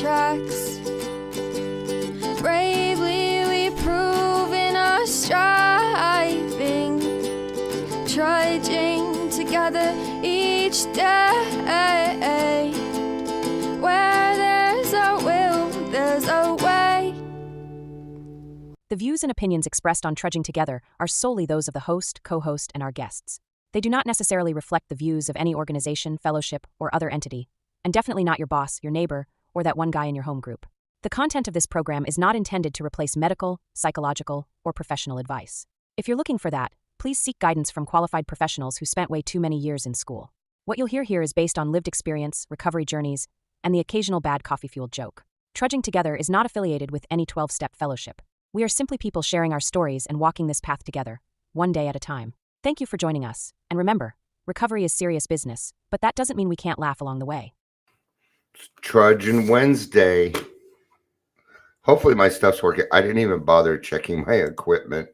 tracks. Bravely we prove in our striving, trudging together each day. Where there's a will, there's a way. The views and opinions expressed on Trudging Together are solely those of the host, co-host, and our guests. They do not necessarily reflect the views of any organization, fellowship, or other entity, and definitely not your boss, your neighbor, or that one guy in your home group. The content of this program is not intended to replace medical, psychological, or professional advice. If you're looking for that, please seek guidance from qualified professionals who spent way too many years in school. What you'll hear here is based on lived experience, recovery journeys, and the occasional bad coffee-fueled joke. Trudging Together is not affiliated with any 12-step fellowship. We are simply people sharing our stories and walking this path together, one day at a time. Thank you for joining us, and remember, recovery is serious business, but that doesn't mean we can't laugh along the way. Trudging Wednesday. Hopefully my stuff's working. I didn't even bother checking my equipment.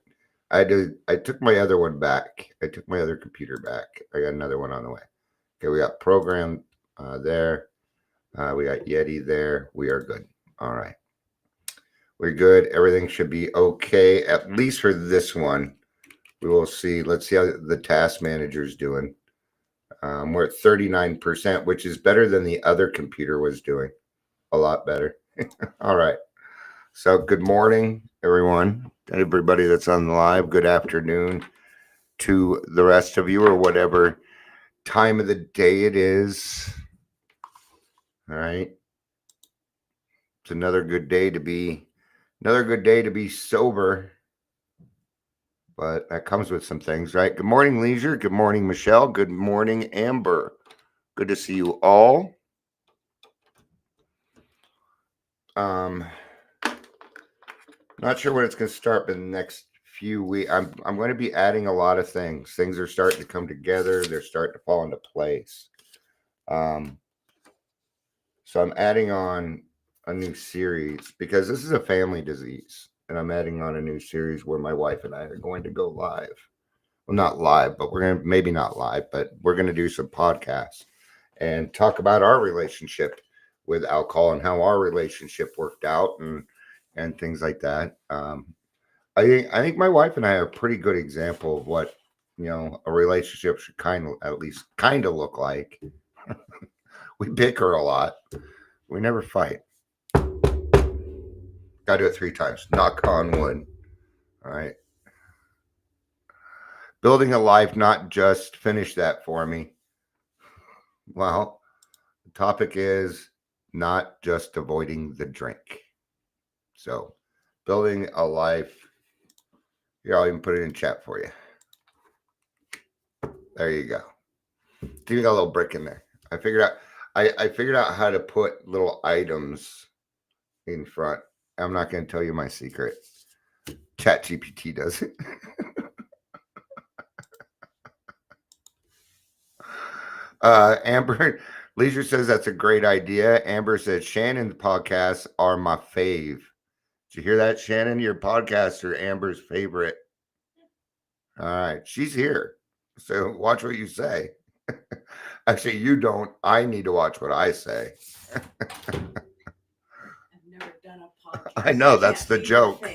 I took my other one back. I took my other computer back. I got another one on the way. Okay, we got program there. We got Yeti there. We are good. All right. We're good. Everything should be okay, at least for this one. We will see. Let's see how the task manager's doing. We're at 39%, which is better than the other computer was doing. A lot better. All right. So good morning, everyone. Everybody that's on the live. Good afternoon to the rest of you, or whatever time of the day it is. All right. It's another good day to be sober. But that comes with some things, right? Good morning, Leisure. Good morning, Michelle. Good morning, Amber. Good to see you all. Not sure when it's going to start, but in the next few weeks, I'm going to be adding a lot of things. Things are starting to come together. They're starting to fall into place. So I'm adding on a new series because this is a family disease. And I'm adding on a new series where my wife and I are going to go live. Well, not live, but we're going to, maybe not live, but we're going to do some podcasts and talk about our relationship with alcohol and how our relationship worked out and things like that. I think my wife and I are a pretty good example of what, a relationship should at least look like. We bicker a lot. We never fight. Got to do it 3 times. Knock on wood. All right. Building a life, not just finish that for me. Well, the topic is not just avoiding the drink. So, building a life. Here, I'll even put it in chat for you. There you go. You got a little brick in there. I figured out how to put little items in front. I'm not going to tell you my secret. ChatGPT does it. Amber Leisure says that's a great idea. Amber says Shannon's podcasts are my fave. Did you hear that, Shannon? Your podcasts are Amber's favorite. All right. She's here. So watch what you say. Actually, you don't. I need to watch what I say. Done a podcast. I know, that's the joke.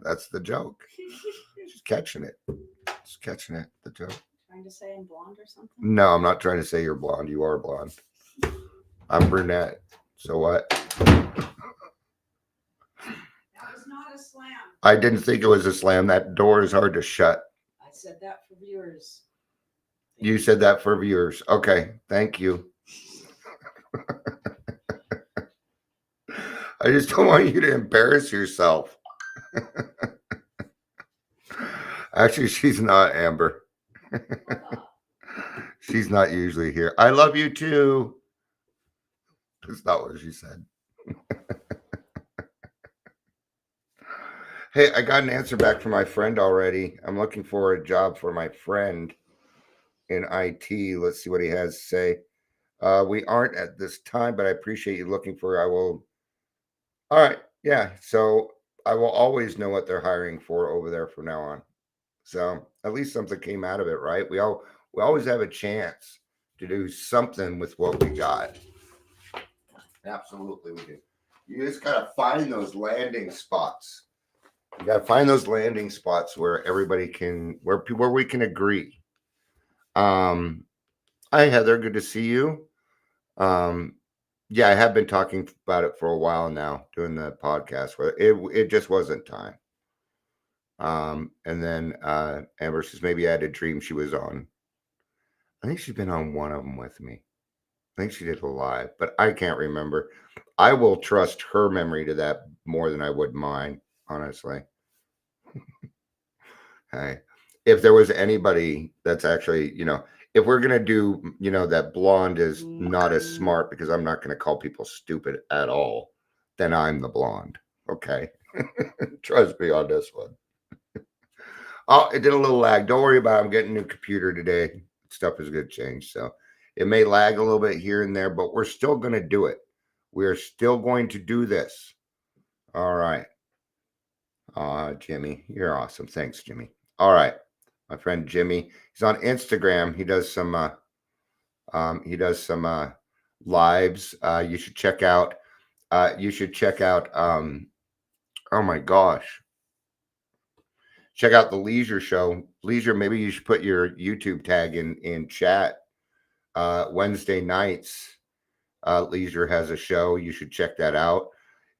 That's the joke. She's catching it. She's catching it. The joke. Trying to say I'm blonde or something? No, I'm not trying to say you're blonde. You are blonde. I'm brunette. So what? That was not a slam. I didn't think it was a slam. That door is hard to shut. I said that for viewers. You said that for viewers. Okay. Thank you. I just don't want you to embarrass yourself. Actually, she's not, Amber. She's not usually here. I love you too. That's not what she said. Hey, I got an answer back from my friend already. I'm looking for a job for my friend in IT. Let's see what he has to say. We aren't at this time, but I appreciate you looking for. I will. All right. Yeah. So I will always know what they're hiring for over there from now on. So at least something came out of it, right? We always have a chance to do something with what we got. Absolutely, we do. You just gotta find those landing spots. You gotta find those landing spots where everybody can, where we can agree. Hi Heather, good to see you. Um, yeah, I have been talking about it for a while now, doing the podcast. Where it just wasn't time. And then Amber says maybe I had a dream she was on. I think she's been on one of them with me. I think she did a live, but I can't remember. I will trust her memory to that more than I would mine, honestly. Hey, if there was anybody that's actually, if we're gonna do, that blonde is not as smart because I'm not gonna call people stupid at all, then I'm the blonde. Okay. Trust me on this one. Oh, it did a little lag. Don't worry about it. I'm getting a new computer today. Stuff is gonna change. So it may lag a little bit here and there, but we're still gonna do it. We're still going to do this. All right. Jimmy, you're awesome. Thanks, Jimmy. All right. My friend Jimmy. He's on Instagram. He does some lives. You should check out oh my gosh. Check out the Leisure Show. Leisure, maybe you should put your YouTube tag in chat. Wednesday nights, Leisure has a show. You should check that out.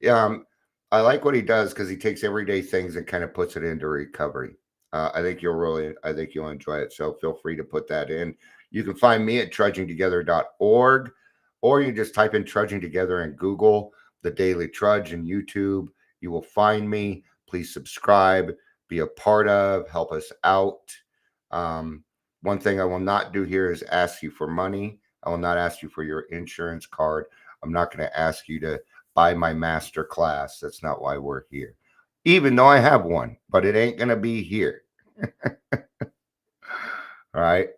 I like what he does because he takes everyday things and kind of puts it into recovery. I think you'll enjoy it. So feel free to put that in. You can find me at trudgingtogether.org, or you just type in Trudging Together and Google the Daily Trudge and YouTube. You will find me. Please subscribe, be a part of, help us out. One thing I will not do here is ask you for money. I will not ask you for your insurance card. I'm not going to ask you to buy my master class. That's not why we're here. Even though I have one, but it ain't going to be here. All right.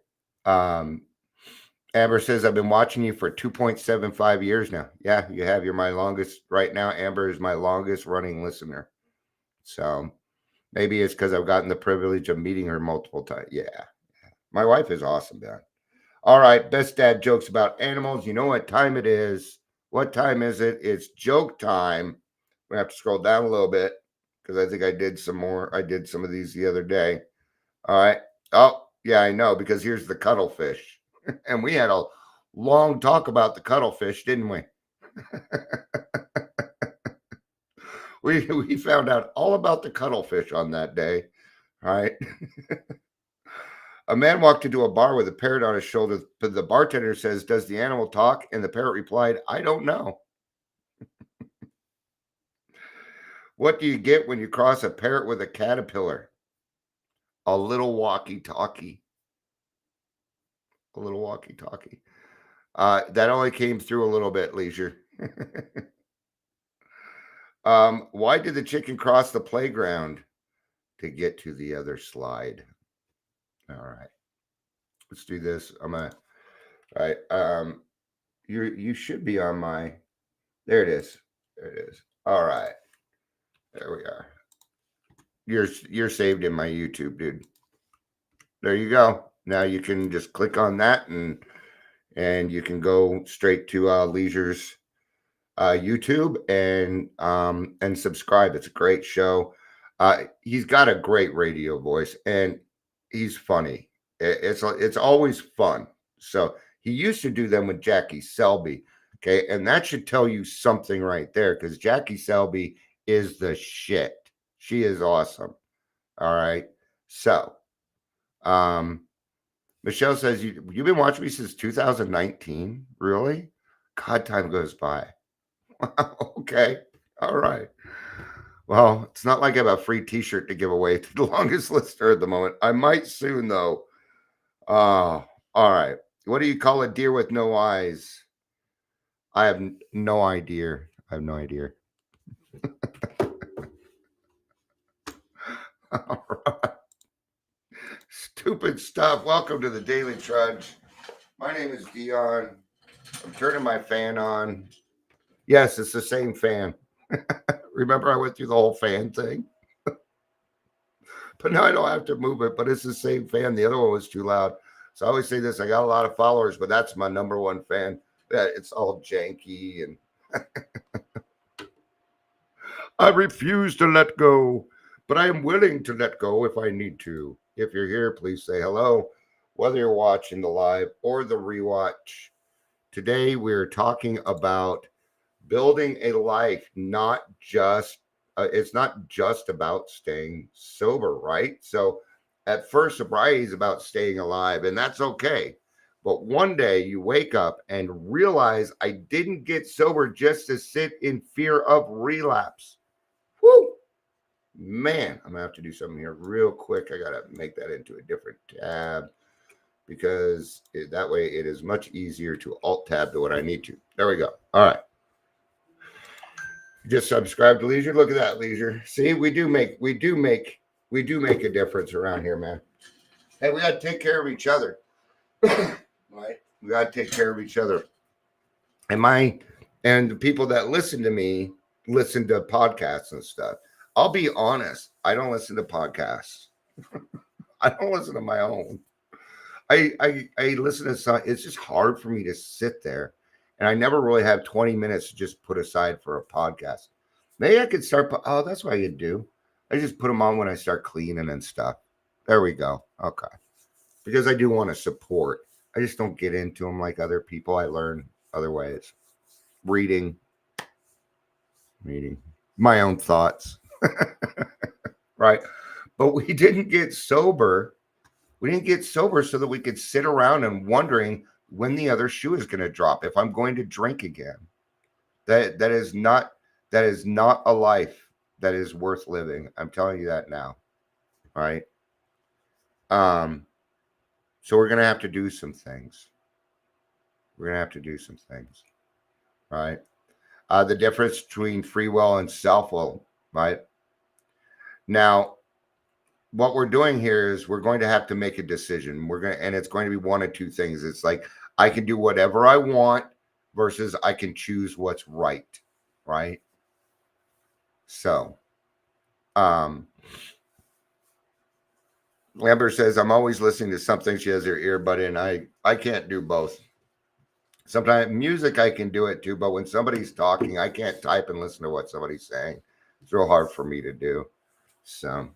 Amber says, I've been watching you for 2.75 years now. Yeah, you have. You're my longest right now. Amber is my longest running listener. So maybe it's because I've gotten the privilege of meeting her multiple times. Yeah. My wife is awesome, man. All right. Best dad jokes about animals. You know what time it is. What time is it? It's joke time. We have to scroll down a little bit because I think I did some more. I did some of these the other day. All right. Oh, yeah, I know, because here's the cuttlefish. And we had a long talk about the cuttlefish, didn't we? We found out all about the cuttlefish on that day. All right. A man walked into a bar with a parrot on his shoulder. But the bartender says, does the animal talk? And the parrot replied, I don't know. What do you get when you cross a parrot with a caterpillar? A little walkie-talkie. A little walkie-talkie. That only came through a little bit, Leisure. Why did the chicken cross the playground? To get to the other slide. All right. Let's do this. I'm gonna. All right. You should be on my. There it is. There it is. All right. There we are. You're saved in my YouTube, dude. There you go. Now you can just click on that and you can go straight to Leisure's YouTube and subscribe. It's a great show. He's got a great radio voice and he's funny. It's always fun. So he used to do them with Jackie Selby. Okay, and that should tell you something right there because Jackie Selby is the shit. She is awesome. All right. So, Michelle says you've been watching me since 2019. Really? God, time goes by. Okay. All right. Well, it's not like I have a free T-shirt to give away to the longest listener at the moment. I might soon, though. All right. What do you call a deer with no eyes? I have no idea. I have no idea. All right. Stupid stuff. Welcome to the Daily Trudge. My name is Dion. I'm turning my fan on. Yes, it's the same fan. Remember I went through the whole fan thing? But now I don't have to move it, but it's the same fan. The other one was too loud. So I always say this, I got a lot of followers, but that's my number one fan. It's all janky and I refuse to let go, but I am willing to let go if I need to. If you're here, please say hello, whether you're watching the live or the rewatch. Today, we're talking about building a life, not just, it's not just about staying sober, right? So, at first, sobriety is about staying alive, and that's okay. But one day you wake up and realize I didn't get sober just to sit in fear of relapse. Woo! Man, I'm gonna have to do something here real quick. I gotta make that into a different tab because that way it is much easier to alt tab to what I need to. There we go. All right. Just subscribe to Leisure. Look at that, Leisure. See, we do make a difference around here, man. Hey, we gotta take care of each other. Right? We gotta take care of each other. And the people that listen to me listen to podcasts and stuff. I'll be honest, I don't listen to podcasts. I don't listen to my own. I listen to some. It's just hard for me to sit there, and I never really have 20 minutes to just put aside for a podcast. Maybe I could start. Oh, that's what I could do. I just put them on when I start cleaning and stuff. There we go. Okay, because I do want to support. I just don't get into them like other people. I learn other ways. Reading my own thoughts. Right. But we didn't get sober. We didn't get sober so that we could sit around and wondering when the other shoe is going to drop, if I'm going to drink again. That is not a life that is worth living. I'm telling you that now. Right. So we're going to have to do some things. Right. The difference between free will and self will, right? Now, what we're doing here is we're going to have to make a decision. And it's going to be one of two things. It's like I can do whatever I want versus I can choose what's right, right? So, Lambert says, I'm always listening to something. She has her earbud in. I can't do both. Sometimes music, I can do it too, but when somebody's talking, I can't type and listen to what somebody's saying. It's real hard for me to do. So,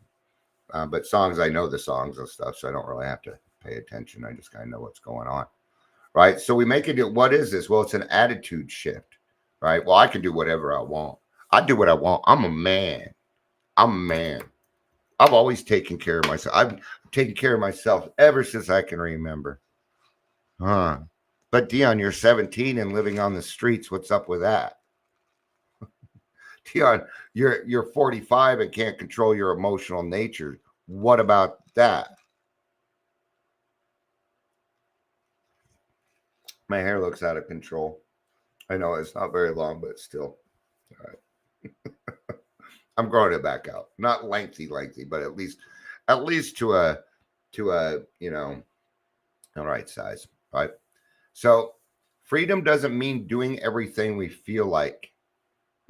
but songs, I know the songs and stuff, so I don't really have to pay attention. I just kind of know what's going on, right? So we make it. What is this? Well, it's an attitude shift, right? Well, I can do whatever I want. I do what I want. I'm a man. I've always taken care of myself. I've taken care of myself ever since I can remember. Huh. But Dion, you're 17 and living on the streets. What's up with that? Dion, you're 45 and can't control your emotional nature. What about that? My hair looks out of control. I know it's not very long, but still. All right. I'm growing it back out. Not lengthy, but at least to a all right size, right? So freedom doesn't mean doing everything we feel like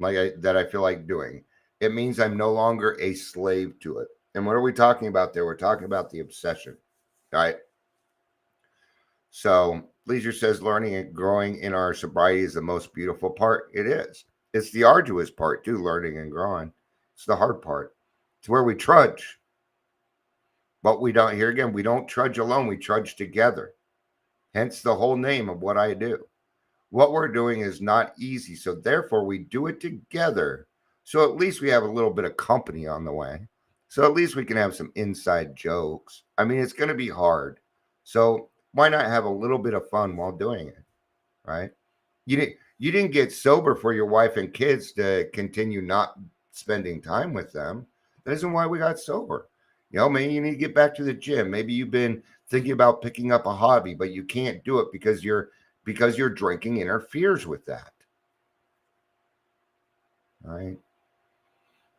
I feel like doing. It means I'm no longer a slave to it. And what are we talking about there? We're talking about the obsession, right? So Leisure says learning and growing in our sobriety is the most beautiful part. It is. It's the arduous part too, learning and growing. It's the hard part. It's where we trudge. But we don't, here again, we don't trudge alone. We trudge together. Hence the whole name of what I do. What we're doing is not easy. So therefore we do it together. So at least we have a little bit of company on the way. So at least we can have some inside jokes. I mean, it's going to be hard. So why not have a little bit of fun while doing it? Right? You didn't get sober for your wife and kids to continue not spending time with them. That isn't why we got sober. Maybe you need to get back to the gym. Maybe you've been thinking about picking up a hobby, but you can't do it because your drinking interferes with that. Right?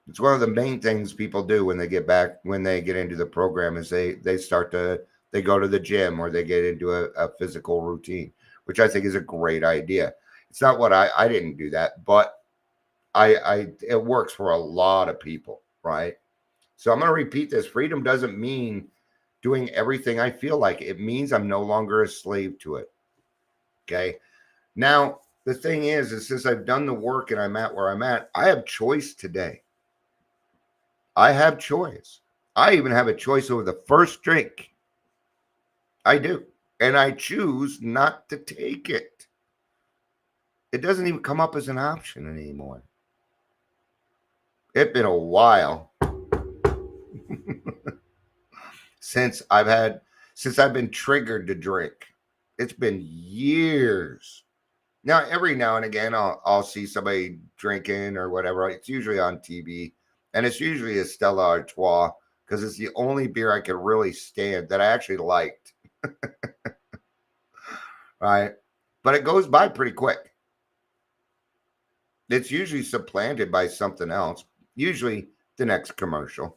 It's one of the main things people do when they get into the program is they go to the gym or they get into a physical routine, which I think is a great idea. It's not what I didn't do that, but it works for a lot of people, right? So I'm going to repeat this. Freedom doesn't mean doing everything I feel like. It means I'm no longer a slave to it. Okay. Now, the thing is since I've done the work and I'm at where I'm at, I have choice today. I have choice. I even have a choice over the first drink. I do. And I choose not to take it. It doesn't even come up as an option anymore. It's been a while since I've been triggered to drink. It's been years. Now, every now and again, I'll see somebody drinking or whatever. It's usually on TV, and it's usually a Stella Artois because it's the only beer I can really stand that I actually liked. Right? But it goes by pretty quick. It's usually supplanted by something else, usually the next commercial.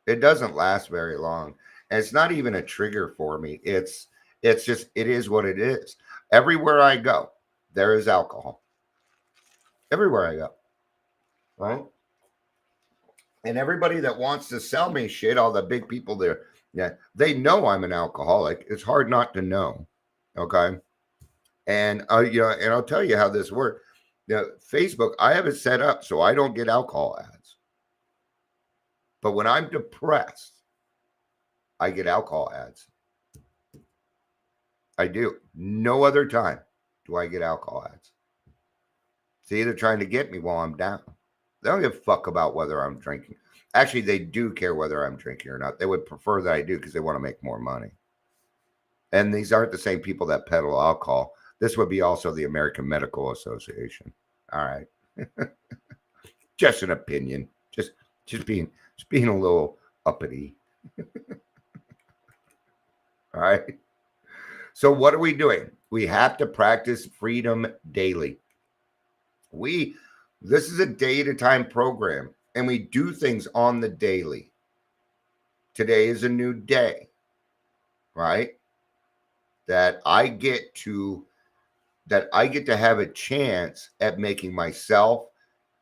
It doesn't last very long. And it's not even a trigger for me. It's just, it is what it is. Everywhere I go, there is alcohol. Everywhere I go. Right? And everybody that wants to sell me shit, all the big people there, yeah, they know I'm an alcoholic. It's hard not to know. Okay. And and I'll tell you how this works. Facebook, I have it set up so I don't get alcohol ads. But when I'm depressed, I get alcohol ads. I do. No other time do I get alcohol ads. It's either trying to get me while I'm down. They don't give a fuck about whether I'm drinking. Actually, they do care whether I'm drinking or not. They would prefer that I do because they want to make more money. And these aren't the same people that peddle alcohol. This would be also the American Medical Association. All right. Just an opinion. Just being a little uppity. All right. So what are we doing? We have to practice freedom daily. This is a day-at-a-time program, and we do things on the daily. Today is a new day, right? That I get to have a chance at making myself,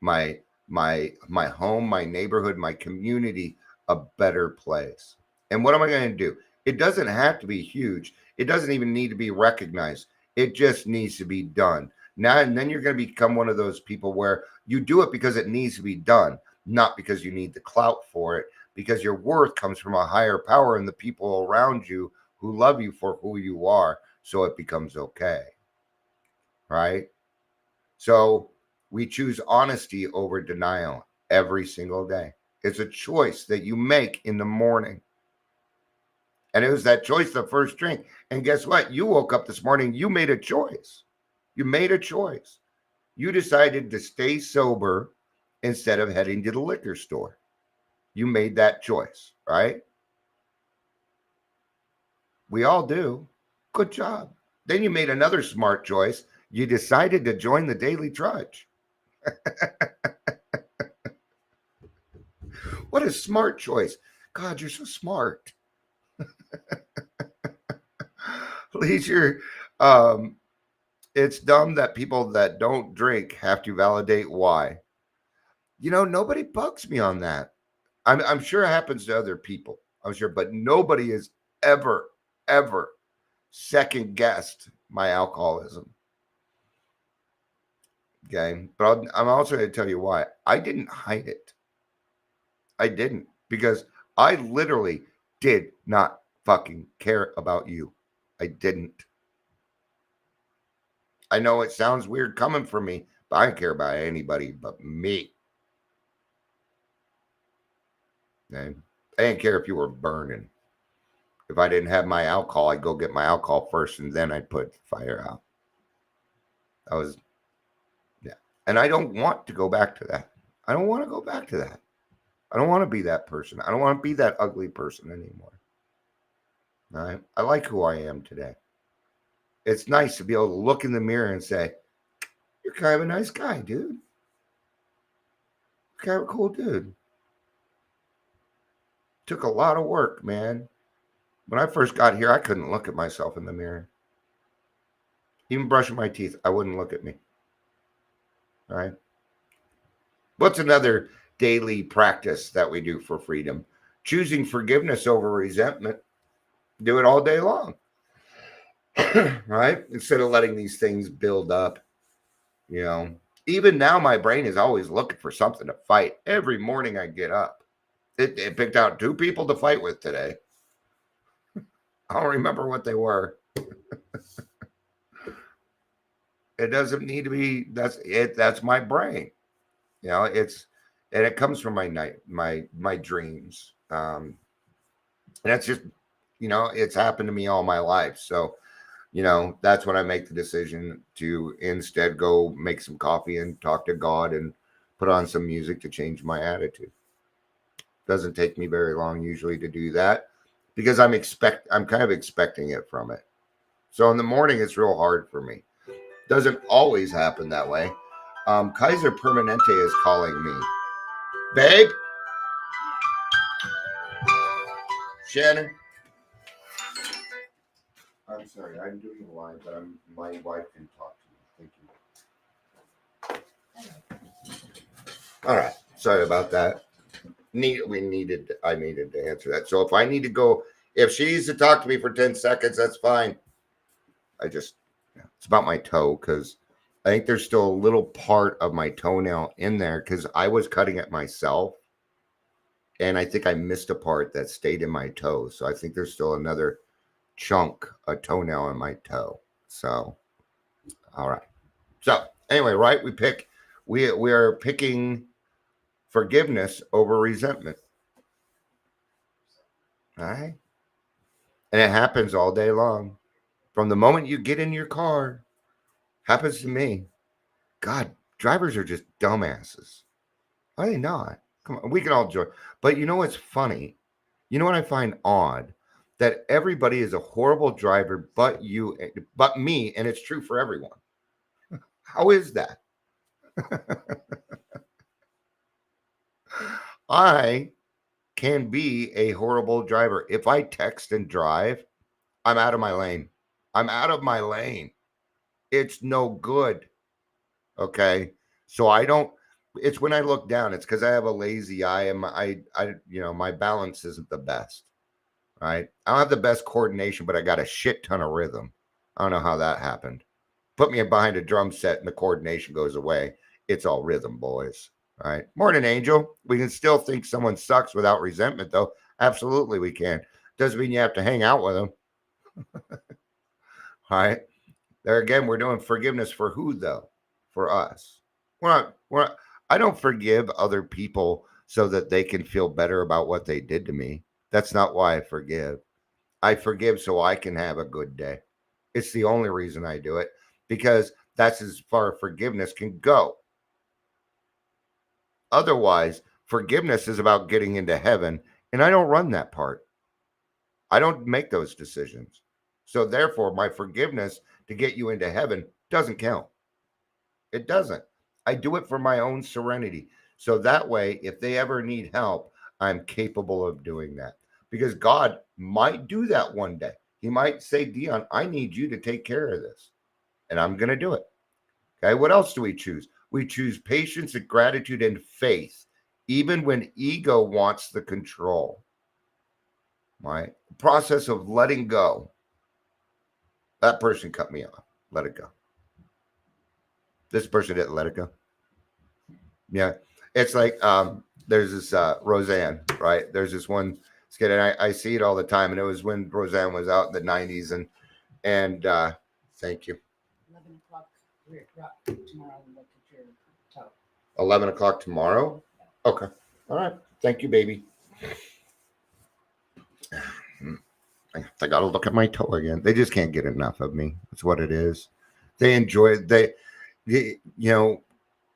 my home, my neighborhood, my community a better place. And what am I going to do? It doesn't have to be huge. It doesn't even need to be recognized. It just needs to be done. Now and then you're going to become one of those people where you do it because it needs to be done, not because you need the clout for it, because your worth comes from a higher power and the people around you who love you for who you are, so it becomes okay. Right? So we choose honesty over denial every single day. It's a choice that you make in the morning. And it was that choice, the first drink. And guess what? You woke up this morning, you made a choice. You made a choice. You decided to stay sober instead of heading to the liquor store. You made that choice, right? We all do. Good job. Then you made another smart choice. You decided to join the Daily Trudge. What a smart choice. God, you're so smart. Leisure. It's dumb that people that don't drink have to validate why. Nobody bugs me on that. I'm sure it happens to other people. I'm sure, but nobody has ever second guessed my alcoholism. Okay. But I'm also going to tell you why. I didn't hide it. I didn't, because I literally did not fucking care about you. I didn't. I know it sounds weird coming from me, but I don't care about anybody but me. Okay? I didn't care if you were burning. If I didn't have my alcohol, I'd go get my alcohol first, and then I'd put the fire out. Yeah. And I don't want to go back to that. I don't want to go back to that. I don't want to be that person. I don't want to be that ugly person anymore. All right? I like who I am today. It's nice to be able to look in the mirror and say, you're kind of a nice guy, dude. You're kind of a cool dude. Took a lot of work, man. When I first got here, I couldn't look at myself in the mirror. Even brushing my teeth, I wouldn't look at me. All right. What's another daily practice that we do for freedom? Choosing forgiveness over resentment. Do it all day long. Right? Instead of letting these things build up, you know. Even now, my brain is always looking for something to fight. Every morning I get up. It picked out 2 people to fight with today. I don't remember what they were. It doesn't need to be. That's it. That's my brain. You know, and it comes from my my dreams. And that's just, it's happened to me all my life. So, that's when I make the decision to instead go make some coffee and talk to God and put on some music to change my attitude. Doesn't take me very long usually to do that because I'm kind of expecting it from it. So in the morning it's real hard for me. Doesn't always happen that way. Kaiser Permanente is calling me. Babe? Shannon? I'm sorry, I'm doing a line, but my wife can talk to me. Thank you. All right. Sorry about that. I needed to answer that. So if I need to go, if she needs to talk to me for 10 seconds, that's fine. It's about my toe because I think there's still a little part of my toenail in there because I was cutting it myself. And I think I missed a part that stayed in my toe. So I think there's still another chunk, a toenail in my toe. So, all right. So anyway, right? We are picking forgiveness over resentment. All right. And it happens all day long. From the moment you get in your car, happens to me. God, drivers are just dumbasses. Are they not? Come on, we can all join. But you know what's funny? You know what I find odd? That everybody is a horrible driver but you, but me, and it's true for everyone. How is that? I can be a horrible driver. If I text and drive, I'm out of my lane. I'm out of my lane. It's no good. Okay. So I don't, it's when I look down, it's because I have a lazy eye and my balance isn't the best. Right. I don't have the best coordination, but I got a shit ton of rhythm. I don't know how that happened. Put me behind a drum set and the coordination goes away. It's all rhythm, boys. All right. Morning, Angel. We can still think someone sucks without resentment, though. Absolutely, we can. Doesn't mean you have to hang out with them. All right. There again, we're doing forgiveness for who, though? For us. I don't forgive other people so that they can feel better about what they did to me. That's not why I forgive. I forgive so I can have a good day. It's the only reason I do it because that's as far as forgiveness can go. Otherwise, forgiveness is about getting into heaven, and I don't run that part. I don't make those decisions. So, therefore, my forgiveness to get you into heaven doesn't count. It doesn't. I do it for my own serenity. So that way, if they ever need help, I'm capable of doing that. Because God might do that one day. He might say, Dion, I need you to take care of this. And I'm going to do it. Okay. What else do we choose? We choose patience and gratitude and faith, even when ego wants the control. Right? The process of letting go. That person cut me off. Let it go. This person didn't let it go. Yeah. It's like there's this Roseanne, right? There's this one skit, and I see it all the time. And it was when Roseanne was out in the 90s. And thank you. 11 o'clock, we're up tomorrow and look at your toe. 11 o'clock tomorrow? Okay. All right. Thank you, baby. I got to look at my toe again. They just can't get enough of me. That's what it is. They enjoy it.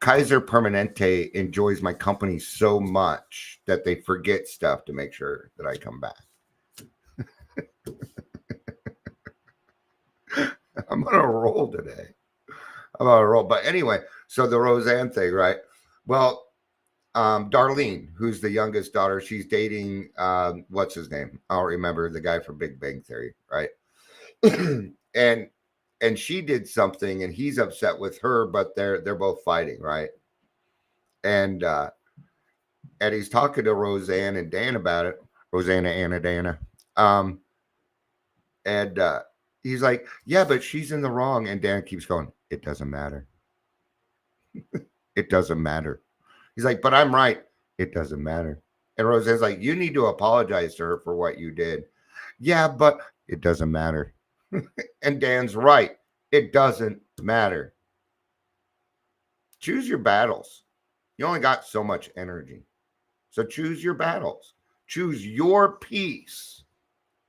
Kaiser Permanente enjoys my company so much that they forget stuff to make sure that I come back. I'm on a roll today. I'm on a roll. But anyway, so the Roseanne thing, right? Well, Darlene, who's the youngest daughter, she's dating, what's his name? I don't remember, the guy from Big Bang Theory, right? and she did something and he's upset with her, but they're both fighting, right? And he's talking to Roseanne and Dan about it. Rosanna, Anna, Dana. And He's like, yeah, but she's in the wrong. And Dan keeps going, it doesn't matter. It doesn't matter. He's like, but I'm right. It doesn't matter. And Roseanne's like, you need to apologize to her for what you did. Yeah, but it doesn't matter. And Dan's right. It doesn't matter. Choose your battles. You only got so much energy. So choose your battles. Choose your peace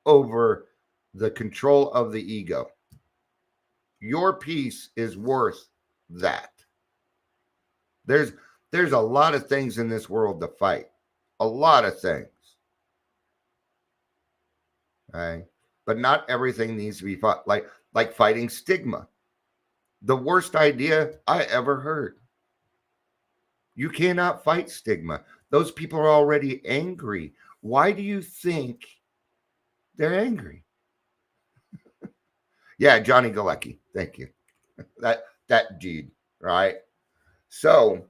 over the control of the ego. Your peace is worth that. There's a lot of things in this world to fight. A lot of things. Okay? But not everything needs to be fought. Like fighting stigma. The worst idea I ever heard. You cannot fight stigma. Those people are already angry. Why do you think they're angry? Yeah, Johnny Galecki. Thank you. That deed, right? So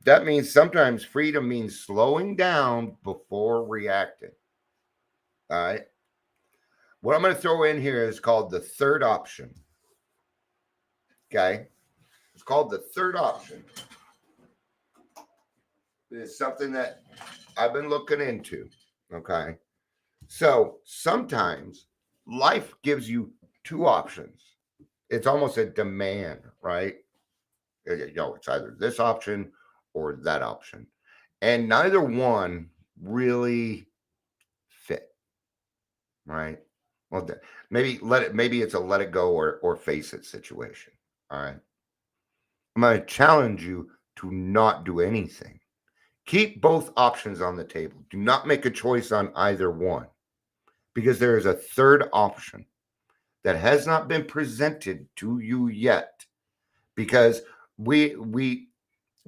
that means sometimes freedom means slowing down before reacting. All right. What I'm going to throw in here is called the third option. Okay. It's called the third option. It's something that I've been looking into. Okay. So sometimes life gives you two options. It's almost a demand, right? It's either this option or that option. And neither one really fit, right? Well, maybe it's a let it go or face it situation. All right. I'm going to challenge you to not do anything. Keep both options on the table. Do not make a choice on either one because there is a third option that has not been presented to you yet because we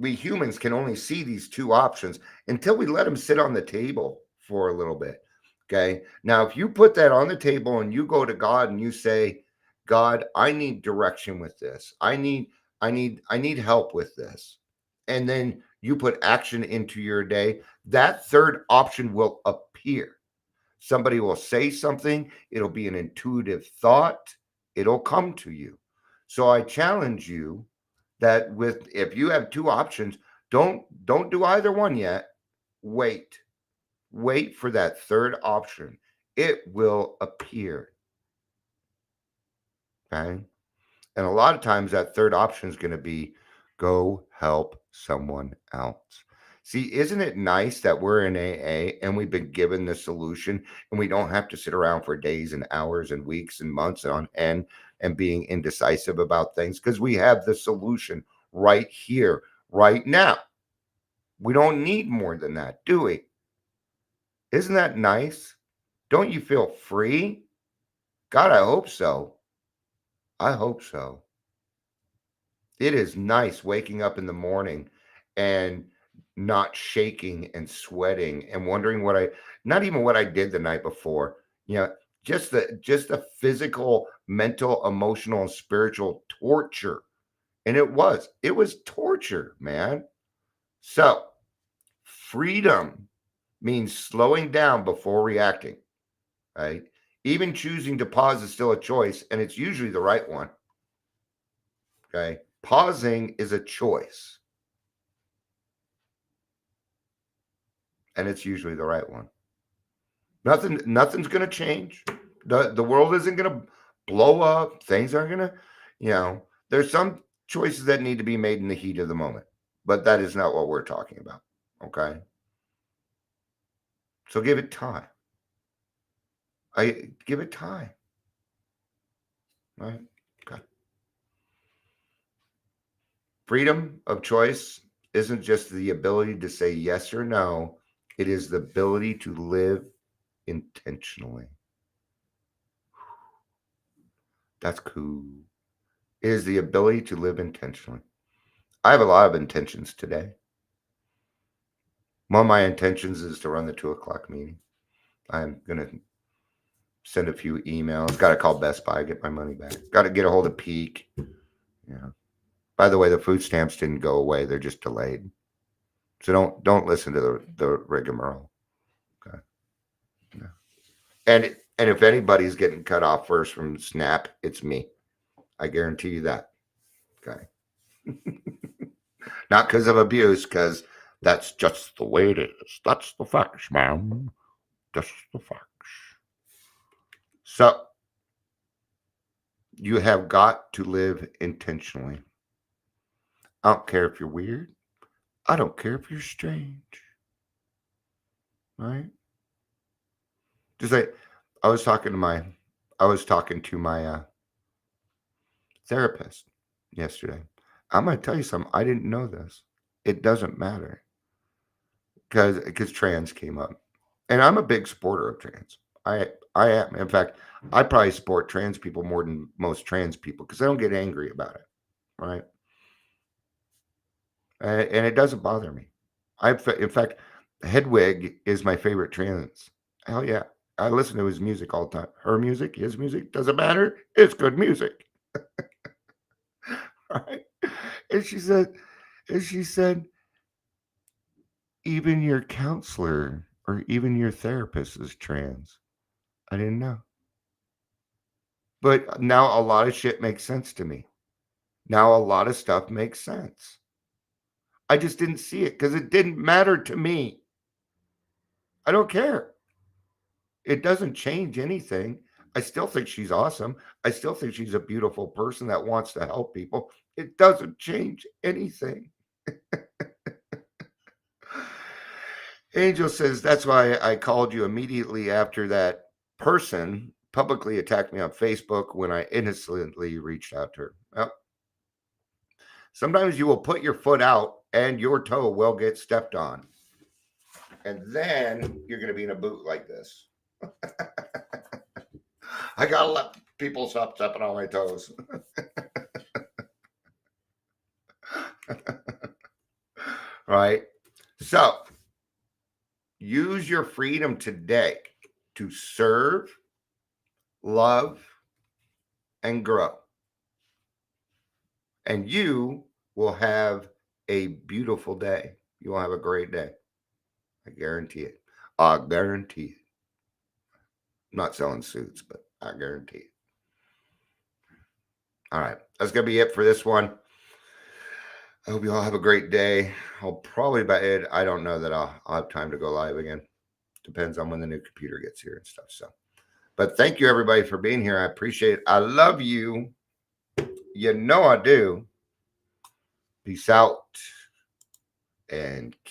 humans can only see these two options until we let them sit on the table for a little bit. Okay. Now, if you put that on the table and you go to God and you say, God, I need direction with this. I need help with this. And then you put action into your day, that third option will appear. Somebody will say something, it'll be an intuitive thought, it'll come to you. So I challenge you that if you have two options, don't do either one yet. Wait for that third option. It will appear. Okay. And a lot of times that third option is going to be go help someone else. See, isn't it nice that we're in AA and we've been given the solution and we don't have to sit around for days and hours and weeks and months on end and being indecisive about things because we have the solution right here, right now. We don't need more than that, do we? Isn't that nice? Don't you feel free? God, I hope so. I hope so. It is nice waking up in the morning and not shaking and sweating and wondering not even what I did the night before. Just the physical, mental, emotional, and spiritual torture. And it was torture, man. So freedom means slowing down before reacting, right? Even choosing to pause is still a choice, and it's usually the right one. Okay. Pausing is a choice. And it's usually the right one. Nothing's going to change. The world isn't going to blow up. Things aren't going to, there's some choices that need to be made in the heat of the moment, but that is not what we're talking about. Okay. So give it time. Give it time. Right. Okay. Freedom of choice isn't just the ability to say yes or no. It is the ability to live intentionally. That's cool. It is the ability to live intentionally. I have a lot of intentions today. One of my intentions is to run the 2:00 meeting. I'm going to send a few emails. Got to call Best Buy, get my money back. Got to get a hold of Peak. Yeah. By the way, the food stamps didn't go away. They're just delayed. So don't listen to the rigmarole. Okay. Yeah. And if anybody's getting cut off first from Snap, it's me. I guarantee you that. Okay. Not because of abuse, because that's just the way it is. That's the facts, ma'am. Just the facts. So, you have got to live intentionally. I don't care if you're weird. I don't care if you're strange. Right? Just like I was talking to my therapist yesterday. I'm going to tell you something. I didn't know this. It doesn't matter because trans came up, and I'm a big supporter of trans. I am. In fact, I probably support trans people more than most trans people because I don't get angry about it, right? And it doesn't bother me. In fact, Hedwig is my favorite trans. Hell yeah. I listen to his music all the time. Her music, his music, doesn't matter. It's good music. Right? And she said, even your counselor or even your therapist is trans. I didn't know. But now a lot of shit makes sense to me. Now a lot of stuff makes sense. I just didn't see it because it didn't matter to me. I don't care. It doesn't change anything. I still think she's awesome. I still think she's a beautiful person that wants to help people. It doesn't change anything. Angel says, that's why I called you immediately after that person publicly attacked me on Facebook when I innocently reached out to her. Well, sometimes you will put your foot out and your toe will get stepped on. And then you're going to be in a boot like this. I got to let people stop stepping on my toes. Right? So, use your freedom today to serve, love, and grow. And you will have a beautiful day. You will have a great day. I guarantee it. I guarantee it. I'm not selling suits, but I guarantee it. All right. That's going to be it for this one. I hope you all have a great day. I'll probably by it. I don't know that I'll have time to go live again. Depends on when the new computer gets here and stuff. So, but thank you everybody for being here. I appreciate it. I love you. You know I do. Peace out and keep